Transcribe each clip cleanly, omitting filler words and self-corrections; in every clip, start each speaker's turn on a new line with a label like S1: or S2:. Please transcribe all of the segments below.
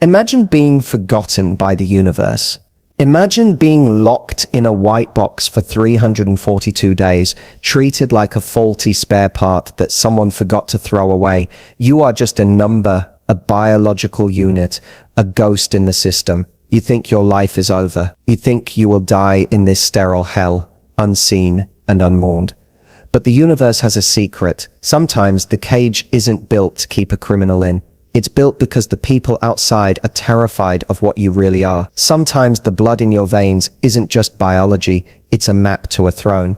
S1: Imagine being forgotten by the universe. Imagine being locked in a white box for 342 days, treated like a faulty spare part that someone forgot to throw away. You are just a number, a biological unit, a ghost in the system. You think your life is over. You think you will die in this sterile hell, unseen and unmourned. But the universe has a secret. Sometimes the cage isn't built to keep a criminal in. It's built because the people outside are terrified of what you really are. Sometimes the blood in your veins isn't just biology, it's a map to a throne.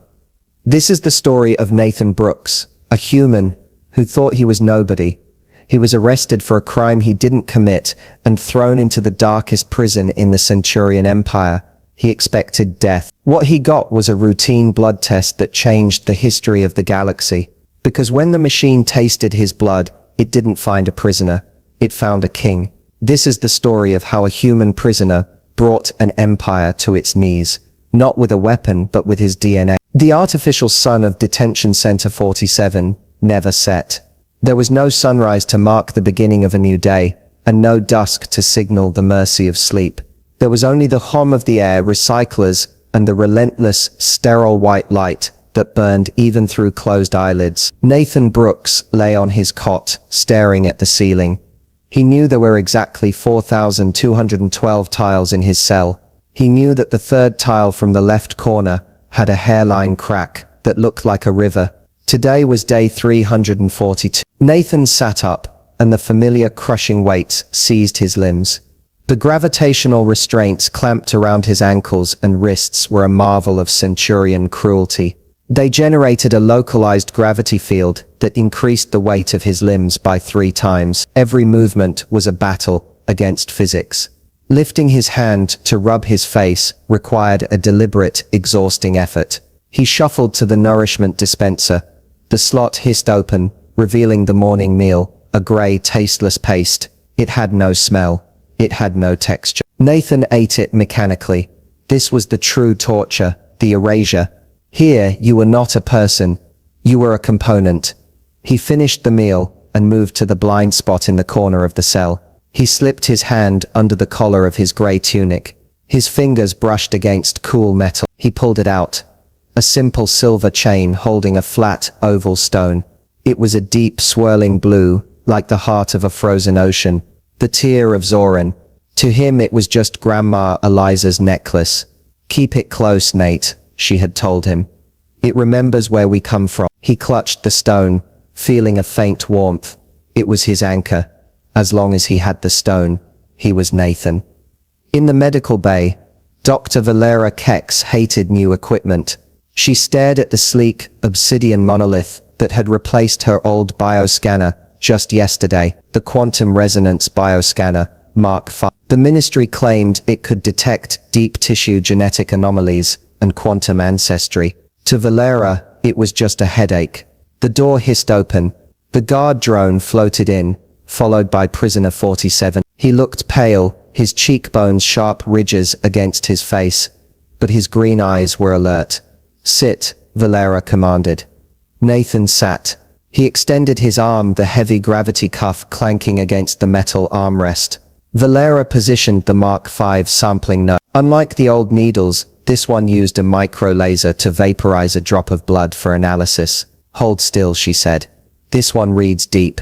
S1: This is the story of Nathan Brooks, a human who thought he was nobody. He was arrested for a crime he didn't commit and thrown into the darkest prison in the Centurion Empire. He expected death. What he got was a routine blood test that changed the history of the galaxy. Because when the machine tasted his blood, it didn't find a prisoner, it found a king. This is the story of how a human prisoner brought an empire to its knees, not with a weapon but with his DNA. The artificial sun of Detention Center 47 never set. There was no sunrise to mark the beginning of a new day, and no dusk to signal the mercy of sleep. There was only the hum of the air, recyclers, and the relentless, sterile white light that burned even through closed eyelids. Nathan Brooks lay on his cot, staring at the ceiling. He knew there were exactly 4,212 tiles in his cell. He knew that the third tile from the left corner had a hairline crack that looked like a river. Today was day 342. Nathan sat up, and the familiar crushing weight seized his limbs. The gravitational restraints clamped around his ankles and wrists were a marvel of Centurion cruelty. They generated a localized gravity field that increased the weight of his limbs by 3 times. Every movement was a battle against physics. Lifting his hand to rub his face required a deliberate, exhausting effort. He shuffled to the nourishment dispenser. The slot hissed open, revealing the morning meal, a gray, tasteless paste. It had no smell. It had no texture. Nathan ate it mechanically. This was the true torture, the erasure. Here, you were not a person. You were a component. He finished the meal and moved to the blind spot in the corner of the cell. He slipped his hand under the collar of his gray tunic. His fingers brushed against cool metal. He pulled it out. A simple silver chain holding a flat, oval stone. It was a deep, swirling blue, like the heart of a frozen ocean. The tear of Zoran. To him it was just Grandma Eliza's necklace. "Keep it close, Nate," she had told him. "It remembers where we come from." He clutched the stone, feeling a faint warmth. It was his anchor. As long as he had the stone, he was Nathan. In the medical bay, Dr. Valera Kex hated new equipment. She stared at the sleek, obsidian monolith that had replaced her old bioscanner just yesterday, the quantum resonance bioscanner, Mark V. The ministry claimed it could detect deep tissue genetic anomalies and quantum ancestry. To Valera, it was just a headache. The door hissed open. The guard drone floated in, followed by prisoner 47. He looked pale, his cheekbones sharp ridges against his face, but his green eyes were alert. "Sit," Valera commanded. Nathan sat. He extended his arm, the heavy gravity cuff clanking against the metal armrest. Valera positioned the Mark V sampling node. Unlike the old needles, this one used a micro laser to vaporize a drop of blood for analysis. "Hold still," she said. "This one reads deep."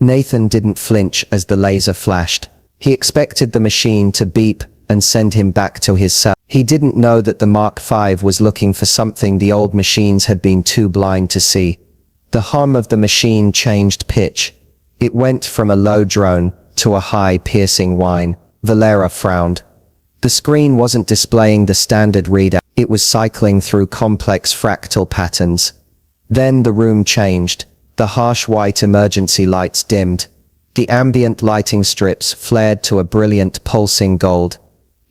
S1: Nathan didn't flinch as the laser flashed. He expected the machine to beep and send him back to his cell. He didn't know that the Mark V was looking for something the old machines had been too blind to see. The hum of the machine changed pitch. It went from a low drone to a high, piercing whine. Valera frowned. The screen wasn't displaying the standard readout. It was cycling through complex fractal patterns. Then the room changed. The harsh white emergency lights dimmed. The ambient lighting strips flared to a brilliant pulsing gold.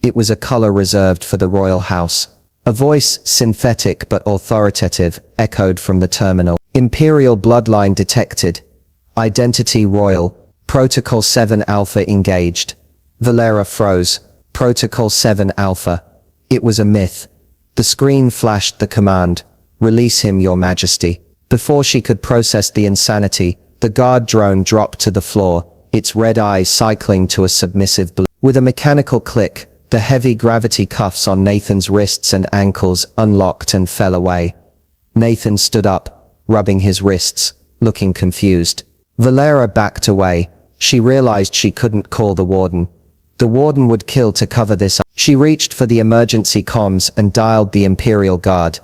S1: It was a color reserved for the royal house. A voice, synthetic but authoritative, echoed from the terminal. "Imperial bloodline detected. Identity royal. Protocol 7 Alpha engaged." Valera froze. Protocol 7 Alpha. It was a myth. The screen flashed the command, "Release him, Your Majesty." Before she could process the insanity, the guard drone dropped to the floor, its red eyes cycling to a submissive blue. With a mechanical click, the heavy gravity cuffs on Nathan's wrists and ankles unlocked and fell away. Nathan stood up, rubbing his wrists, looking confused. Valera backed away. She realized she couldn't call the warden. The warden would kill to cover this up. She reached for the emergency comms and dialed the Imperial Guard.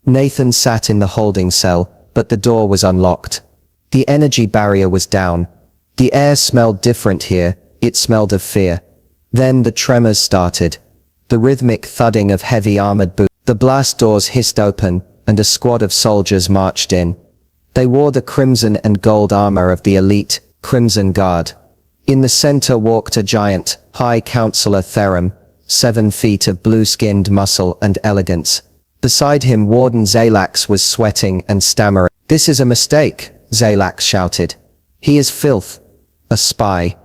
S1: Nathan sat in the holding cell, but the door was unlocked. The energy barrier was down. The air smelled different here. It smelled of fear. Then the tremors started. The rhythmic thudding of heavy armored boots. The blast doors hissed open, and a squad of soldiers marched in. They wore the crimson and gold armor of the elite Crimson Guard. In the center walked a giant, High Counselor Therum, 7 feet of blue-skinned muscle and elegance. Beside him Warden Zalax was sweating and stammering. "This is a mistake," Zalax shouted. "He is filth. A spy."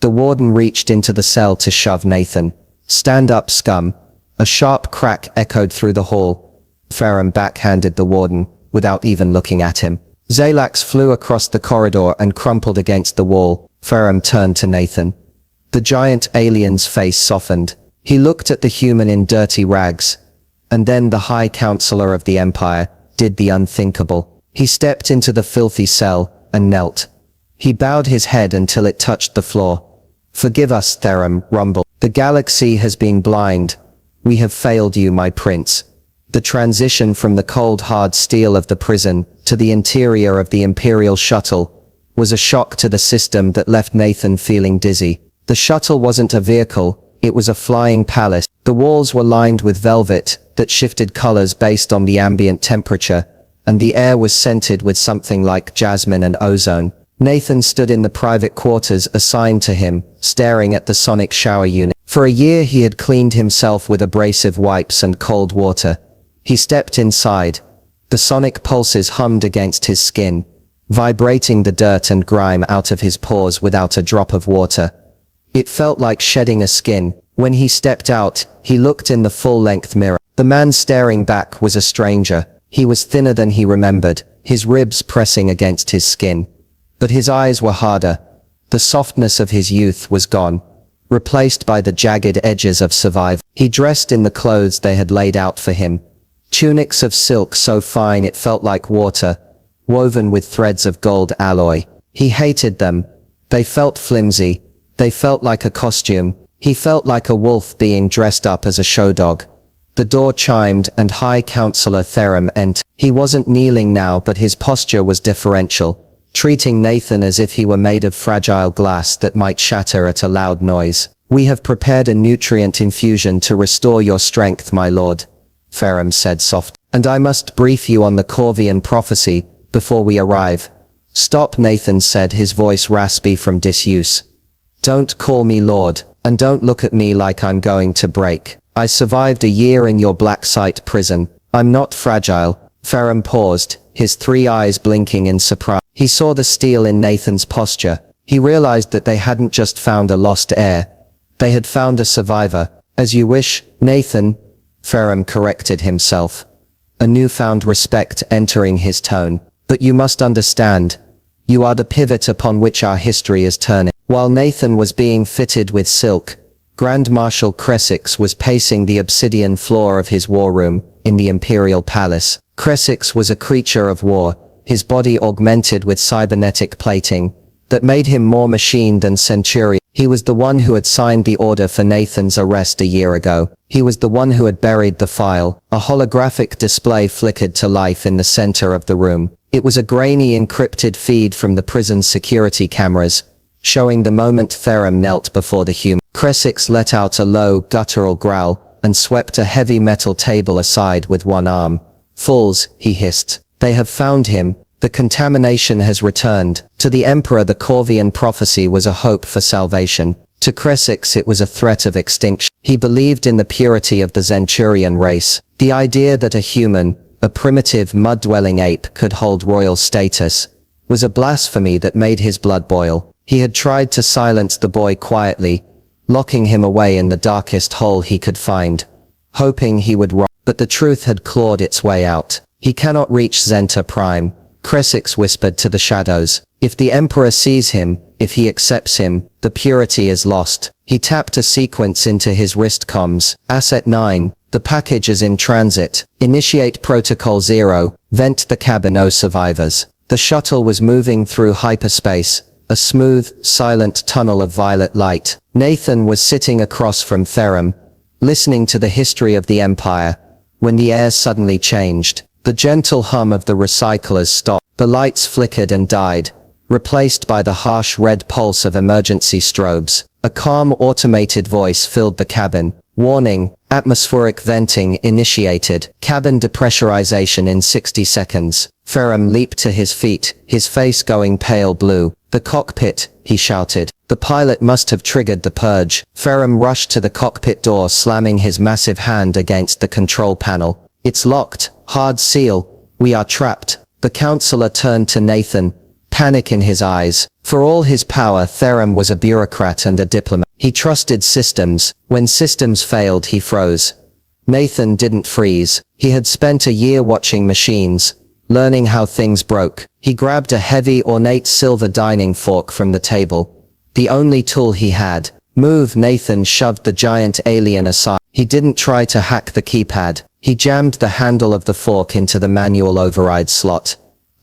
S1: The warden reached into the cell to shove Nathan. "Stand up, scum." A sharp crack echoed through the hall. Therum backhanded the warden, without even looking at him. Zalax flew across the corridor and crumpled against the wall. Therum turned to Nathan. The giant alien's face softened. He looked at the human in dirty rags. And then the High Counselor of the Empire did the unthinkable. He stepped into the filthy cell and knelt. He bowed his head until it touched the floor. "Forgive us," Therum rumbled. "The galaxy has been blind. We have failed you, my prince." The transition from the cold hard steel of the prison to the interior of the Imperial shuttle was a shock to the system that left Nathan feeling dizzy. The shuttle wasn't a vehicle, it was a flying palace. The walls were lined with velvet that shifted colors based on the ambient temperature, and the air was scented with something like jasmine and ozone. Nathan stood in the private quarters assigned to him, staring at the sonic shower unit. For a year he had cleaned himself with abrasive wipes and cold water. He stepped inside. The sonic pulses hummed against his skin, vibrating the dirt and grime out of his pores without a drop of water. It felt like shedding a skin. When he stepped out, he looked in the full-length mirror. The man staring back was a stranger. He was thinner than he remembered, his ribs pressing against his skin. But his eyes were harder. The softness of his youth was gone, replaced by the jagged edges of survival. He dressed in the clothes they had laid out for him. Tunics of silk so fine it felt like water, woven with threads of gold alloy. He hated them. They felt flimsy. They felt like a costume. He felt like a wolf being dressed up as a show dog. The door chimed and High Counselor Therum entered. He wasn't kneeling now, but his posture was deferential, treating Nathan as if he were made of fragile glass that might shatter at a loud noise. "We have prepared a nutrient infusion to restore your strength, my lord," Therum said softly. "And I must brief you on the Corvian prophecy before we arrive." "Stop," Nathan said, his voice raspy from disuse. "Don't call me lord, and don't look at me like I'm going to break. I survived a year in your black site prison. I'm not fragile." Therum paused, his 3 eyes blinking in surprise. He saw the steel in Nathan's posture. He realized that they hadn't just found a lost heir. They had found a survivor. "As you wish, Nathan," Therum corrected himself, a newfound respect entering his tone. "But you must understand, you are the pivot upon which our history is turning." While Nathan was being fitted with silk, Grand Marshal Cressix was pacing the obsidian floor of his war room in the Imperial Palace. Cressix was a creature of war, his body augmented with cybernetic plating that made him more machine than Centurion. He was the one who had signed the order for Nathan's arrest a year ago. He was the one who had buried the file. A holographic display flickered to life in the center of the room. It was a grainy encrypted feed from the prison's security cameras, showing the moment Therum knelt before the human. Cressix let out a low, guttural growl and swept a heavy metal table aside with one arm. "Fools," he hissed. "They have found him. The contamination has returned." To the Emperor, the Corvian prophecy was a hope for salvation. To Cressix, it was a threat of extinction. He believed in the purity of the Centurion race. The idea that a human, a primitive mud-dwelling ape, could hold royal status was a blasphemy that made his blood boil. He had tried to silence the boy quietly, locking him away in the darkest hole he could find, hoping he would rot. But the truth had clawed its way out. "He cannot reach Zenta Prime," Cressix whispered to the shadows. If the Emperor sees him, if he accepts him, the purity is lost. He tapped a sequence into his wrist comms. Asset 9. The package is in transit. Initiate Protocol 0. Vent the cabin, O survivors. The shuttle was moving through hyperspace, a smooth, silent tunnel of violet light. Nathan was sitting across from Therum, listening to the history of the Empire, when the air suddenly changed. The gentle hum of the recyclers stopped. The lights flickered and died, replaced by the harsh red pulse of emergency strobes. A calm automated voice filled the cabin. Warning, atmospheric venting initiated. Cabin depressurization in 60 seconds. Therum leaped to his feet, his face going pale blue. The cockpit, he shouted. The pilot must have triggered the purge. Therum rushed to the cockpit door, slamming his massive hand against the control panel. It's locked. Hard seal. We are trapped. The counselor turned to Nathan, panic in his eyes. For all his power, Therum was a bureaucrat and a diplomat. He trusted systems. When systems failed, he froze. Nathan didn't freeze. He had spent a year watching machines, learning how things broke. He grabbed a heavy, ornate silver dining fork from the table, the only tool he had. Move. Nathan shoved the giant alien aside. He didn't try to hack the keypad. He jammed the handle of the fork into the manual override slot,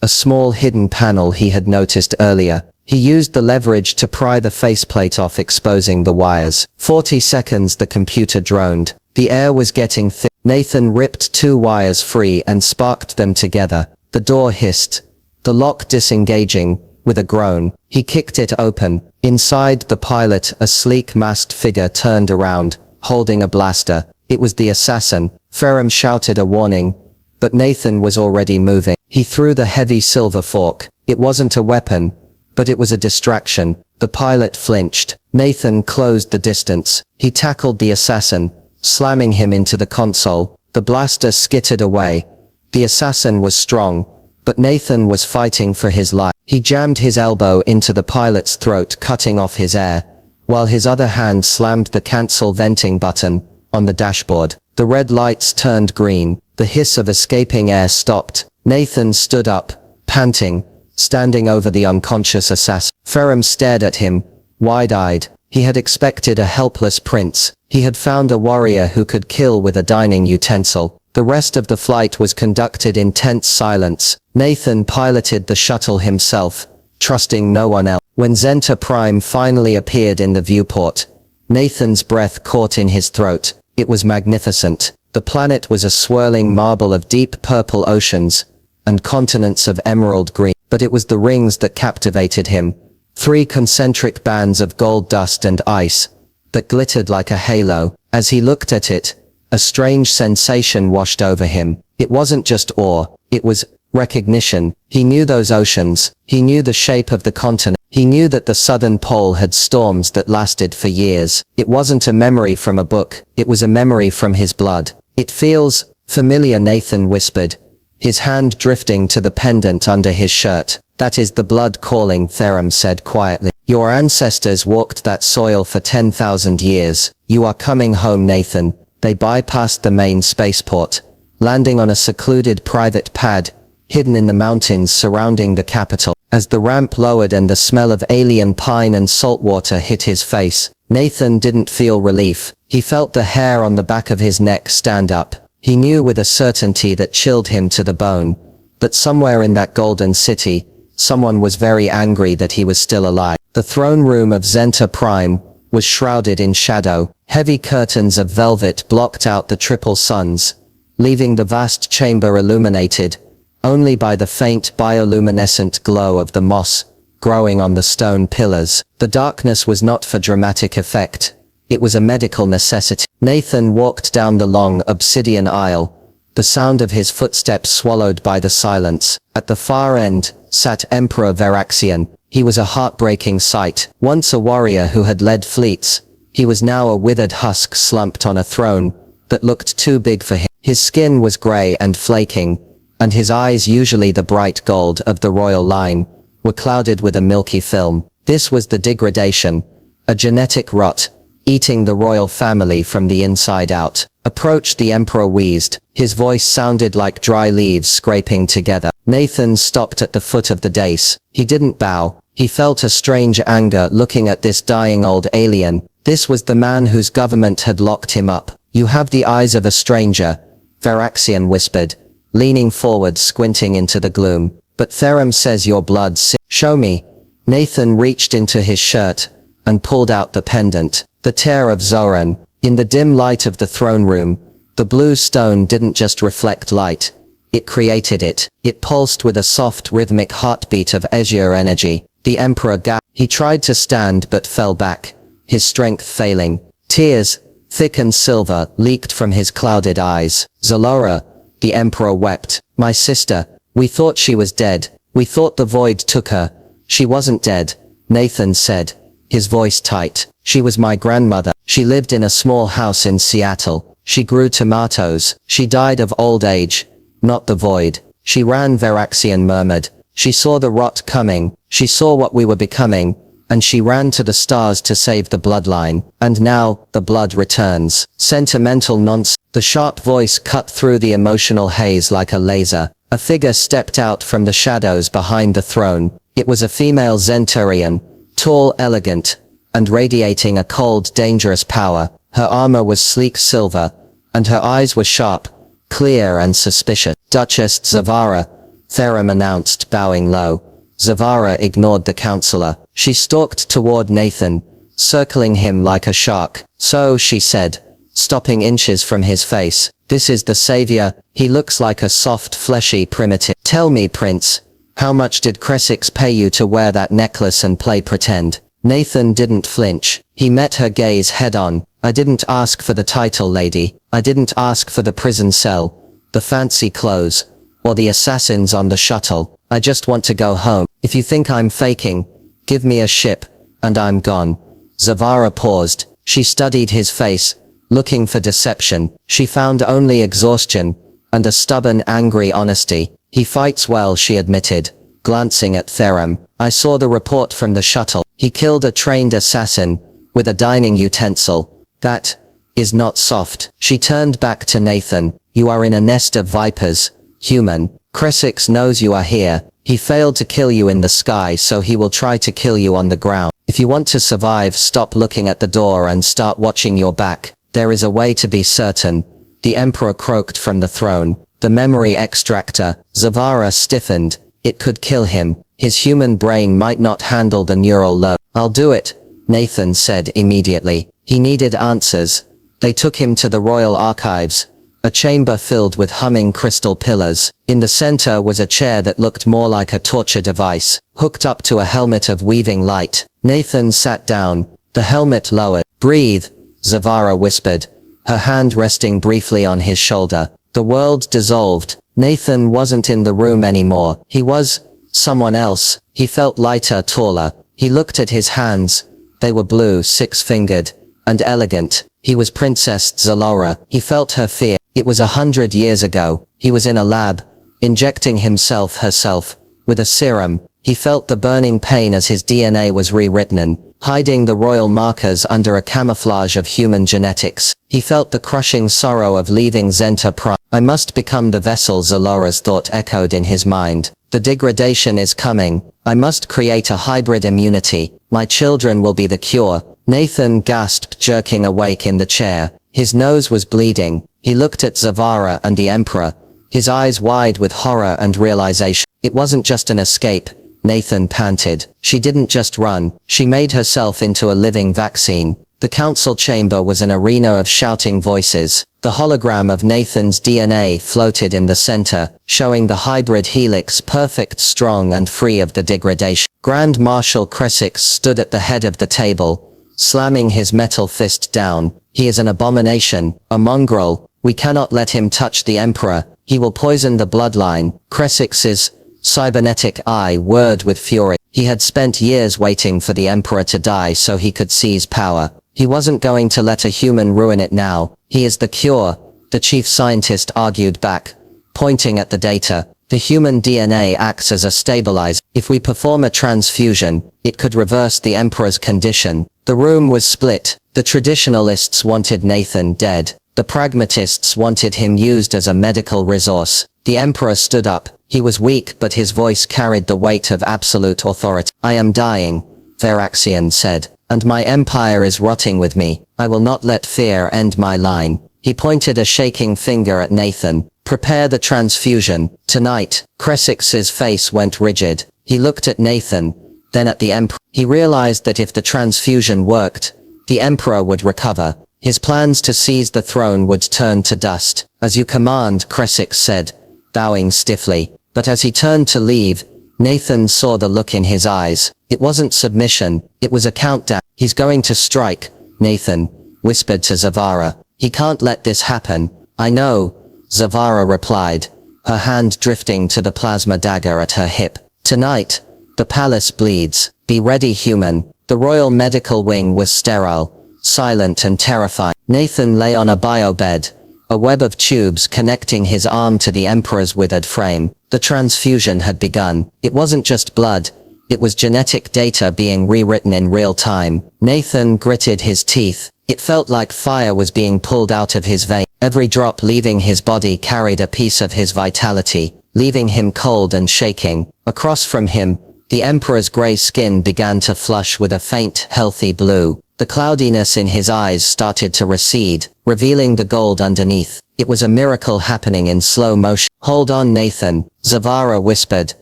S1: a small hidden panel he had noticed earlier. He used the leverage to pry the faceplate off, exposing the wires. 40 seconds. The computer droned. The air was getting thick. Nathan ripped 2 wires free and sparked them together. The door hissed, the lock disengaging. With a groan, he kicked it open. Inside, the pilot, a sleek masked figure, turned around, holding a blaster. It was the assassin. Therum shouted a warning, but Nathan was already moving. He threw the heavy silver fork. It wasn't a weapon, but it was a distraction. The pilot flinched. Nathan closed the distance. He tackled the assassin, slamming him into the console. The blaster skittered away. The assassin was strong, but Nathan was fighting for his life. He jammed his elbow into the pilot's throat, cutting off his air, while his other hand slammed the cancel venting button on the dashboard. The red lights turned green. The hiss of escaping air stopped. Nathan stood up, panting, standing over the unconscious assassin. Therum stared at him, wide-eyed. He had expected a helpless prince. He had found a warrior who could kill with a dining utensil. The rest of the flight was conducted in tense silence. Nathan piloted the shuttle himself, trusting no one else. When Zenta Prime finally appeared in the viewport, Nathan's breath caught in his throat. It was magnificent. The planet was a swirling marble of deep purple oceans and continents of emerald green. But it was the rings that captivated him. 3 concentric bands of gold dust and ice that glittered like a halo. As he looked at it, a strange sensation washed over him. It wasn't just awe, it was recognition. He knew those oceans. He knew the shape of the continent. He knew that the southern pole had storms that lasted for years. It wasn't a memory from a book. It was a memory from his blood. It feels familiar, Nathan whispered, his hand drifting to the pendant under his shirt. That is the blood calling, Therum said quietly. Your ancestors walked that soil for 10,000 years. You are coming home, Nathan. They bypassed the main spaceport, landing on a secluded private pad, hidden in the mountains surrounding the capital. As the ramp lowered and the smell of alien pine and salt water hit his face, Nathan didn't feel relief. He felt the hair on the back of his neck stand up. He knew with a certainty that chilled him to the bone, that somewhere in that golden city, someone was very angry that he was still alive. The throne room of Zenta Prime was shrouded in shadow. Heavy curtains of velvet blocked out the triple suns, leaving the vast chamber illuminated only by the faint bioluminescent glow of the moss growing on the stone pillars. The darkness was not for dramatic effect. It was a medical necessity. Nathan walked down the long obsidian aisle, the sound of his footsteps swallowed by the silence. At the far end sat Emperor Veraxian. He was a heartbreaking sight. Once a warrior who had led fleets, he was now a withered husk slumped on a throne that looked too big for him. His skin was grey and flaking, and his eyes, usually the bright gold of the royal line, were clouded with a milky film. This was the degradation, a genetic rot, eating the royal family from the inside out. Approach, the emperor wheezed. His voice sounded like dry leaves scraping together. Nathan stopped at the foot of the dais. He didn't bow. He felt a strange anger looking at this dying old alien. This was the man whose government had locked him up. You have the eyes of a stranger, Veraxian whispered, leaning forward squinting into the gloom. But Therum says your blood Show me. Nathan reached into his shirt and pulled out the pendant. The tear of Zoran. In the dim light of the throne room, the blue stone didn't just reflect light. It created it. It pulsed with a soft rhythmic heartbeat of azure energy. The Emperor gasped. He tried to stand but fell back, his strength failing. Tears, thick and silver, leaked from his clouded eyes. Zalora, the Emperor wept. My sister, we thought she was dead. We thought the void took her. She wasn't dead, Nathan said, his voice tight. She was my grandmother. She lived in a small house in Seattle. She grew tomatoes. She died of old age. Not the void. She ran, Veraxian murmured. She saw the rot coming. She saw what we were becoming. And she ran to the stars to save the bloodline. And now, the blood returns. Sentimental nonsense. The sharp voice cut through the emotional haze like a laser. A figure stepped out from the shadows behind the throne. It was a female Zenturian, tall, elegant, and radiating a cold, dangerous power. Her armor was sleek silver, and her eyes were sharp, clear and suspicious. Duchess Zavara, Therum announced, bowing low. Zavara ignored the counselor. She stalked toward Nathan, circling him like a shark. So, she said, stopping inches from his face. This is the savior. He looks like a soft, fleshy primitive. Tell me, Prince, how much did Cressix pay you to wear that necklace and play pretend? Nathan didn't flinch. He met her gaze head-on. I didn't ask for the title, lady. I didn't ask for the prison cell, the fancy clothes, or the assassins on the shuttle. I just want to go home. If you think I'm faking, give me a ship, and I'm gone. Zavara paused. She studied his face, looking for deception. She found only exhaustion, and a stubborn, angry honesty. He fights well, she admitted, glancing at Therum. I saw the report from the shuttle. He killed a trained assassin, with a dining utensil. That is not soft. She turned back to Nathan. You are in a nest of vipers, human. Cressix knows you are here. He failed to kill you in the sky, so he will try to kill you on the ground. If you want to survive, stop looking at the door and start watching your back. There is a way to be certain. The Emperor croaked from the throne. The memory extractor. Zavara stiffened. It could kill him. His human brain might not handle the neural load. I'll do it, Nathan said immediately. He needed answers. They took him to the royal archives, a chamber filled with humming crystal pillars. In the center was a chair that looked more like a torture device, hooked up to a helmet of weaving light. Nathan sat down, the helmet lowered. Breathe, Zavara whispered, her hand resting briefly on his shoulder. The world dissolved. Nathan wasn't in the room anymore. He was someone else. He felt lighter, taller. He looked at his hands. They were blue, six-fingered, and elegant. He was Princess Zalora. He felt her fear. It was 100 years ago. He was in a lab, injecting herself, with a serum. He felt the burning pain as his DNA was rewritten, hiding the royal markers under a camouflage of human genetics. He felt the crushing sorrow of leaving Zenta Prime. I must become the vessel, Zalora's thought echoed in his mind. The degradation is coming. I must create a hybrid immunity. My children will be the cure. Nathan gasped, jerking awake in the chair. His nose was bleeding. He looked at Zavara and the Emperor, his eyes wide with horror and realization. It wasn't just an escape, Nathan panted. She didn't just run. She made herself into a living vaccine. The council chamber was an arena of shouting voices. The hologram of Nathan's DNA floated in the center, showing the hybrid helix perfect, strong and free of the degradation. Grand Marshal Cressix stood at the head of the table, slamming his metal fist down. He is an abomination, a mongrel. We cannot let him touch the Emperor. He will poison the bloodline. Cressix's cybernetic eye whirred with fury. He had spent years waiting for the Emperor to die so he could seize power. He wasn't going to let a human ruin it now. He is the cure, the chief scientist argued back, pointing at the data. The human DNA acts as a stabilizer. If we perform a transfusion, it could reverse the Emperor's condition. The room was split. The traditionalists wanted Nathan dead.
S2: The pragmatists wanted him used as a medical resource. The emperor stood up. He was weak, but his voice carried the weight of absolute authority. "I am dying," Varaxian said, "and my empire is rotting with me. I will not let fear end my line." He pointed a shaking finger at Nathan. "Prepare the transfusion. Tonight." Cressix's face went rigid. He looked at Nathan, then at the emperor. He realized that if the transfusion worked, the emperor would recover. His plans to seize the throne would turn to dust. "As you command," Cressix said, bowing stiffly. But as he turned to leave, Nathan saw the look in his eyes. It wasn't submission, it was a countdown. "He's going to strike," Nathan whispered to Zavara. "He can't let this happen." "I know," Zavara replied, her hand drifting to the plasma dagger at her hip. "Tonight, the palace bleeds. Be ready, human." The royal medical wing was sterile, silent and terrifying. Nathan lay on a bio-bed, a web of tubes connecting his arm to the emperor's withered frame. The transfusion had begun. It wasn't just blood, it was genetic data being rewritten in real time. Nathan gritted his teeth. It felt like fire was being pulled out of his veins. Every drop leaving his body carried a piece of his vitality, leaving him cold and shaking. Across from him, the emperor's grey skin began to flush with a faint, healthy blue. The cloudiness in his eyes started to recede, revealing the gold underneath. It was a miracle happening in slow motion. "Hold on, Nathan," Zavara whispered,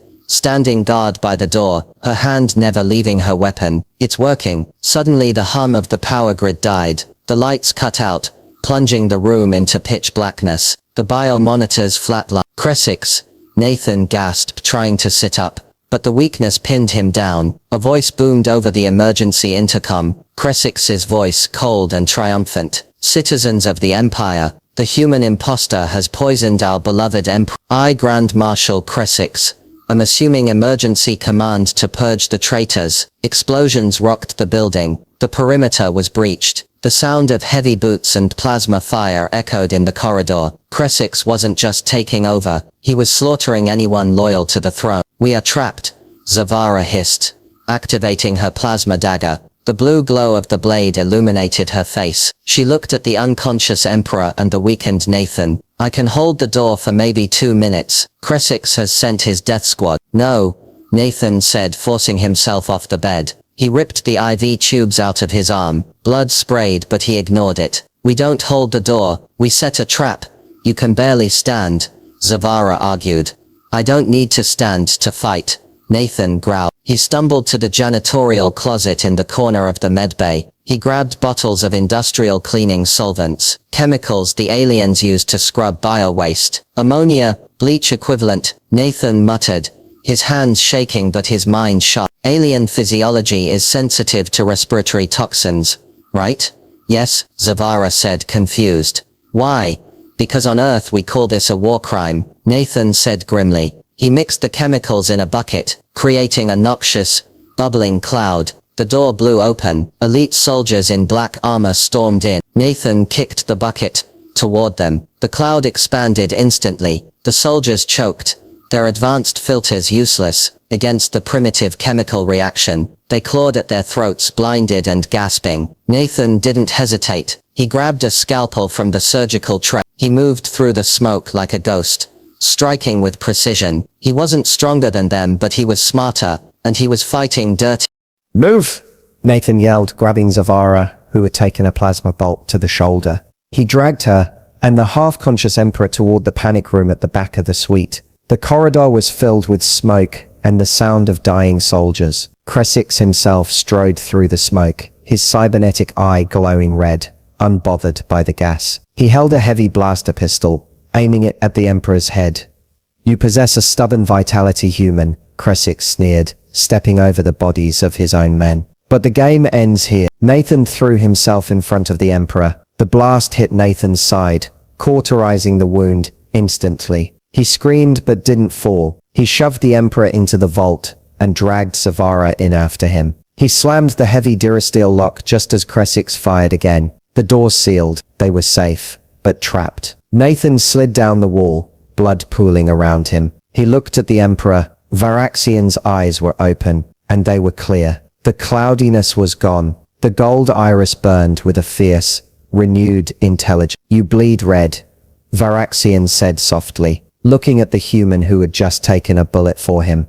S2: standing guard by the door, her hand never leaving her weapon. "It's working." Suddenly the hum of the power grid died. The lights cut out, plunging the room into pitch blackness. The bio-monitors flatlined. "Cressix," Nathan gasped, trying to sit up. But the weakness pinned him down. A voice boomed over the emergency intercom. Cressix's voice, cold and triumphant. "Citizens of the Empire, the human imposter has poisoned our beloved Emperor. I, Grand Marshal Cressix, am assuming emergency command to purge the traitors." Explosions rocked the building. The perimeter was breached. The sound of heavy boots and plasma fire echoed in the corridor. Cressix wasn't just taking over, he was slaughtering anyone loyal to the throne. "We are trapped," Zavara hissed, activating her plasma dagger. The blue glow of the blade illuminated her face. She looked at the unconscious emperor and the weakened Nathan. "I can hold the door for maybe 2 minutes. Cressix has sent his death squad." "No," Nathan said, forcing himself off the bed. He ripped the IV tubes out of his arm. Blood sprayed, but he ignored it. "We don't hold the door, we set a trap. You can barely stand," Zavara argued. "I don't need to stand to fight," Nathan growled. He stumbled to the janitorial closet in the corner of the medbay. He grabbed bottles of industrial cleaning solvents, chemicals the aliens used to scrub bio-waste. "Ammonia, bleach equivalent," Nathan muttered, his hands shaking but his mind sharp. "Alien physiology is sensitive to respiratory toxins, right?" "Yes," Zavara said, confused. "Why?" "Because on Earth we call this a war crime," Nathan said grimly. He mixed the chemicals in a bucket, creating a noxious, bubbling cloud. The door blew open. Elite soldiers in black armor stormed in. Nathan kicked the bucket toward them. The cloud expanded instantly. The soldiers choked, their advanced filters useless against the primitive chemical reaction. They clawed at their throats, blinded and gasping. Nathan didn't hesitate. He grabbed a scalpel from the surgical tray. He moved through the smoke like a ghost, striking with precision. He wasn't stronger than them, but he was smarter, and he was fighting dirty.
S1: "Move!" Nathan yelled, grabbing Zavara, who had taken a plasma bolt to the shoulder. He dragged her and the half-conscious emperor toward the panic room at the back of the suite. The corridor was filled with smoke and the sound of dying soldiers. Cressix himself strode through the smoke, his cybernetic eye glowing red, unbothered by the gas. He held a heavy blaster pistol, aiming it at the emperor's head. "You possess a stubborn vitality, human," Cressix sneered, stepping over the bodies of his own men. "But the game ends here." Nathan threw himself in front of the emperor. The blast hit Nathan's side, cauterizing the wound instantly. He screamed but didn't fall. He shoved the emperor into the vault and dragged Zavara in after him. He slammed the heavy durasteel lock just as Cressix fired again. The doors sealed. They were safe, but trapped. Nathan slid down the wall, blood pooling around him. He looked at the emperor. Varaxian's eyes were open, and they were clear. The cloudiness was gone. The gold iris burned with a fierce, renewed intelligence. You bleed red, Varaxian said softly, looking at the human who had just taken a bullet for him.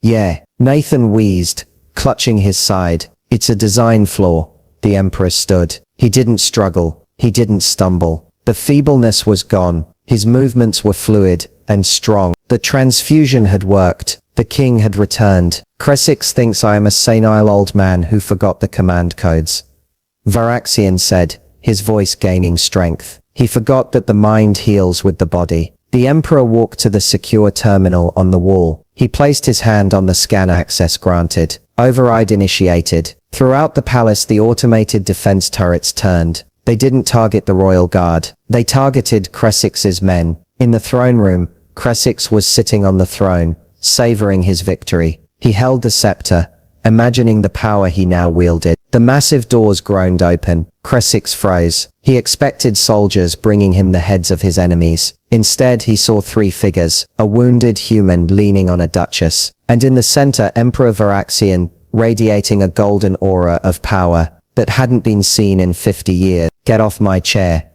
S1: Yeah, Nathan wheezed, clutching his side. It's a design flaw. The Emperor stood. He didn't struggle. He didn't stumble. The feebleness was gone. His movements were fluid and strong. The transfusion had worked. The king had returned. Kresix thinks I am a senile old man who forgot the command codes, Varaxian said, his voice gaining strength. He forgot that the mind heals with the body. The Emperor walked to the secure terminal on the wall. He placed his hand on the scan. Access granted. Override initiated. Throughout the palace, the automated defense turrets turned. They didn't target the royal guard. They targeted Kresix's men. In the throne room, Kresix was sitting on the throne, savoring his victory. He held the scepter, imagining the power he now wielded. The massive doors groaned open. Kresix froze. He expected soldiers bringing him the heads of his enemies. Instead, he saw three figures, a wounded human leaning on a duchess, and in the center, Emperor Varaxian, radiating a golden aura of power that hadn't been seen in 50 years. Get off my chair,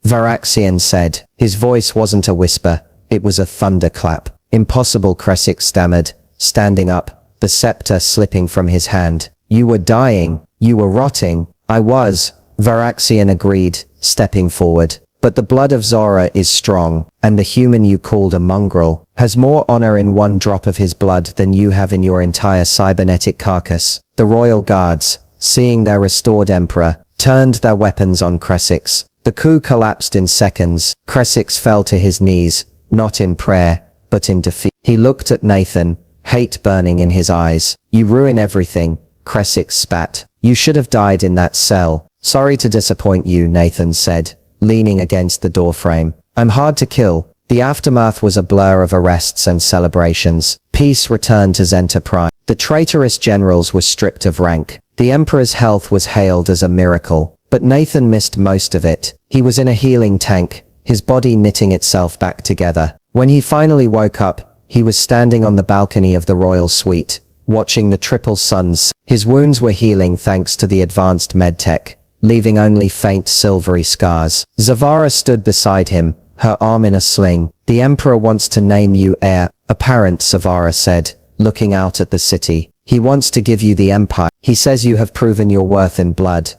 S1: Varaxian said. His voice wasn't a whisper, it was a thunderclap. Impossible, Kresix stammered, standing up, the scepter slipping from his hand. You were dying. You were rotting. I was, Varaxian agreed, stepping forward. But the blood of Zora is strong, and the human you called a mongrel has more honor in one drop of his blood than you have in your entire cybernetic carcass. The royal guards, seeing their restored emperor, turned their weapons on Kresix. The coup collapsed in seconds. Kresix fell to his knees, not in prayer, but in defeat. He looked at Nathan, hate burning in his eyes. You ruin everything, Kresix spat. You should have died in that cell. Sorry to disappoint you, Nathan said, leaning against the doorframe. I'm hard to kill. The aftermath was a blur of arrests and celebrations. Peace returned to Zenta Prime. The traitorous generals were stripped of rank. The Emperor's health was hailed as a miracle. But Nathan missed most of it. He was in a healing tank, his body knitting itself back together. When he finally woke up, he was standing on the balcony of the royal suite, watching the triple suns. His wounds were healing thanks to the advanced medtech, leaving only faint silvery scars. Zavara stood beside him, her arm in a sling. The Emperor wants to name you heir apparent, Zavara said, looking out at the city. He wants to give you the empire. He says you have proven your worth in blood.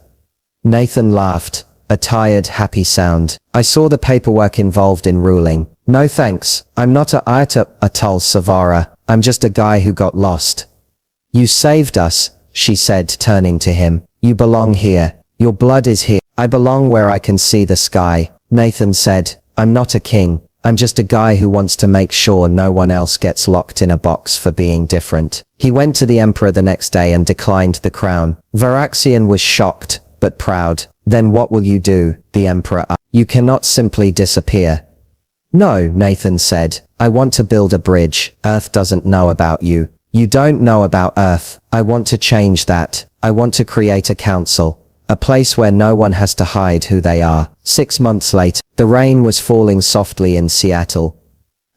S1: Nathan laughed, a tired, happy sound. I saw the paperwork involved in ruling. No thanks. I'm not a Ayata Atal Savara. I'm just a guy who got lost. You saved us, she said, turning to him. You belong here. Your blood is here. I belong where I can see the sky. Nathan said, I'm not a king. I'm just a guy who wants to make sure no one else gets locked in a box for being different. He went to the Emperor the next day and declined the crown. Varaxian was shocked, but proud. Then what will you do? The Emperor asked. You cannot simply disappear. No, Nathan said. I want to build a bridge. Earth doesn't know about you. You don't know about Earth. I want to change that. I want to create a council. A place where no one has to hide who they are. 6 months later, the rain was falling softly in Seattle.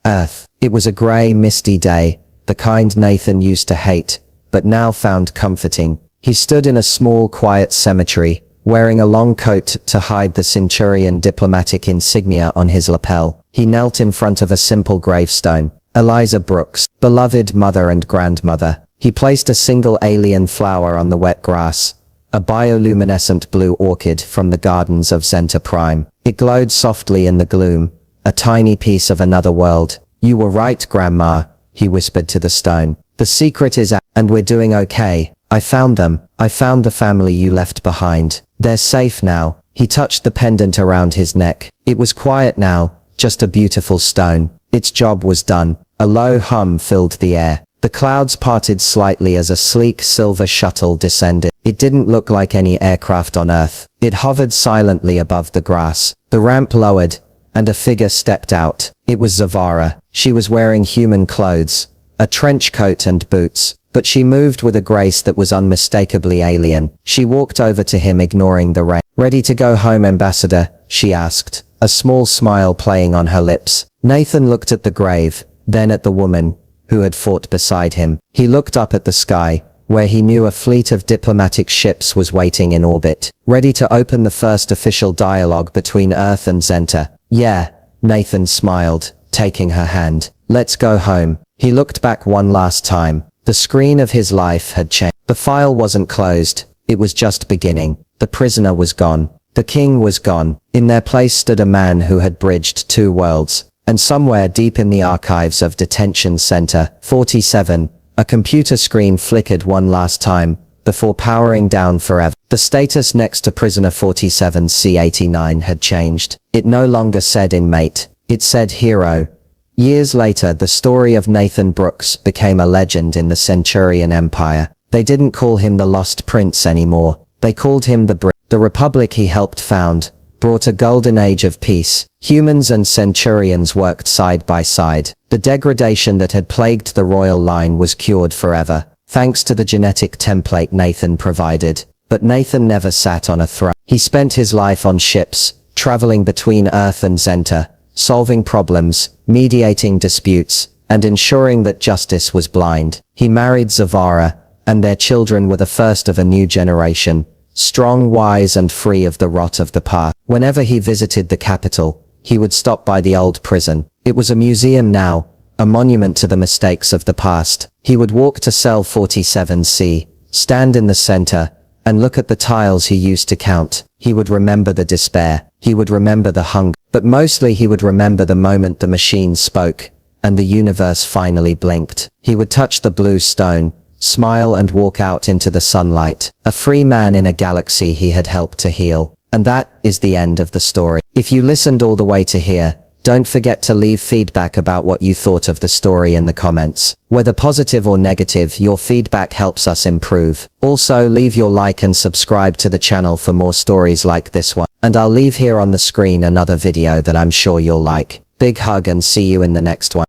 S1: Earth. It was a grey, misty day, the kind Nathan used to hate, but now found comforting. He stood in a small, quiet cemetery, wearing a long coat to hide the Centurion diplomatic insignia on his lapel. He knelt in front of a simple gravestone. Eliza Brooks, beloved mother and grandmother. He placed a single alien flower on the wet grass, a bioluminescent blue orchid from the gardens of Zenta Prime. It glowed softly in the gloom, a tiny piece of another world. You were right, Grandma, he whispered to the stone. The secret is out, and we're doing okay. I found them. I found the family you left behind. They're safe now. He touched the pendant around his neck. It was quiet now, just a beautiful stone. Its job was done. A low hum filled the air. The clouds parted slightly as a sleek silver shuttle descended. It didn't look like any aircraft on Earth. It hovered silently above the grass. The ramp lowered, and a figure stepped out. It was Zavara. She was wearing human clothes, a trench coat and boots, but she moved with a grace that was unmistakably alien. She walked over to him, ignoring the rain. Ready to go home, Ambassador? She asked, a small smile playing on her lips. Nathan looked at the grave, then at the woman who had fought beside him. He looked up at the sky,
S2: where he knew a fleet of diplomatic ships was waiting in orbit, ready to open the first official dialogue between Earth and Zenta. Yeah, Nathan smiled, taking her hand. Let's go home. He looked back one last time. The screen of his life had changed. The file wasn't closed. It was just beginning. The prisoner was gone. The king was gone. In their place stood a man who had bridged two worlds. And somewhere deep in the archives of Detention Center 47, a computer screen flickered one last time, before powering down forever. The status next to prisoner 47C89 had changed. It no longer said inmate. It said hero. Years later, the story of Nathan Brooks became a legend in the Centurion Empire. They didn't call him the Lost Prince anymore. They called him the Republic he helped found, brought a golden age of peace. Humans and Centurions worked side by side. The degradation that had plagued the royal line was cured forever, thanks to the genetic template Nathan provided. But Nathan never sat on a throne. He spent his life on ships, traveling between Earth and Zenta, solving problems, mediating disputes, and ensuring that justice was blind. He married Zavara, and their children were the first of a new generation, strong, wise, and free of the rot of the past. Whenever he visited the capital, he would stop by the old prison. It was a museum now, a monument to the mistakes of the past. He would walk to cell 47C, stand in the center, and look at the tiles he used to count. He would remember the despair. He would remember the hunger. But mostly he would remember the moment the machine spoke, and the universe finally blinked. He would touch the blue stone, smile, and walk out into the sunlight, a free man in a galaxy he had helped to heal. And that is the end of the story. If you listened all the way to here, don't forget to leave feedback about what you thought of the story in the comments. Whether positive or negative, your feedback helps us improve. Also, leave your like and subscribe to the channel for more stories like this one. And I'll leave here on the screen another video that I'm sure you'll like. Big hug and see you in the next one.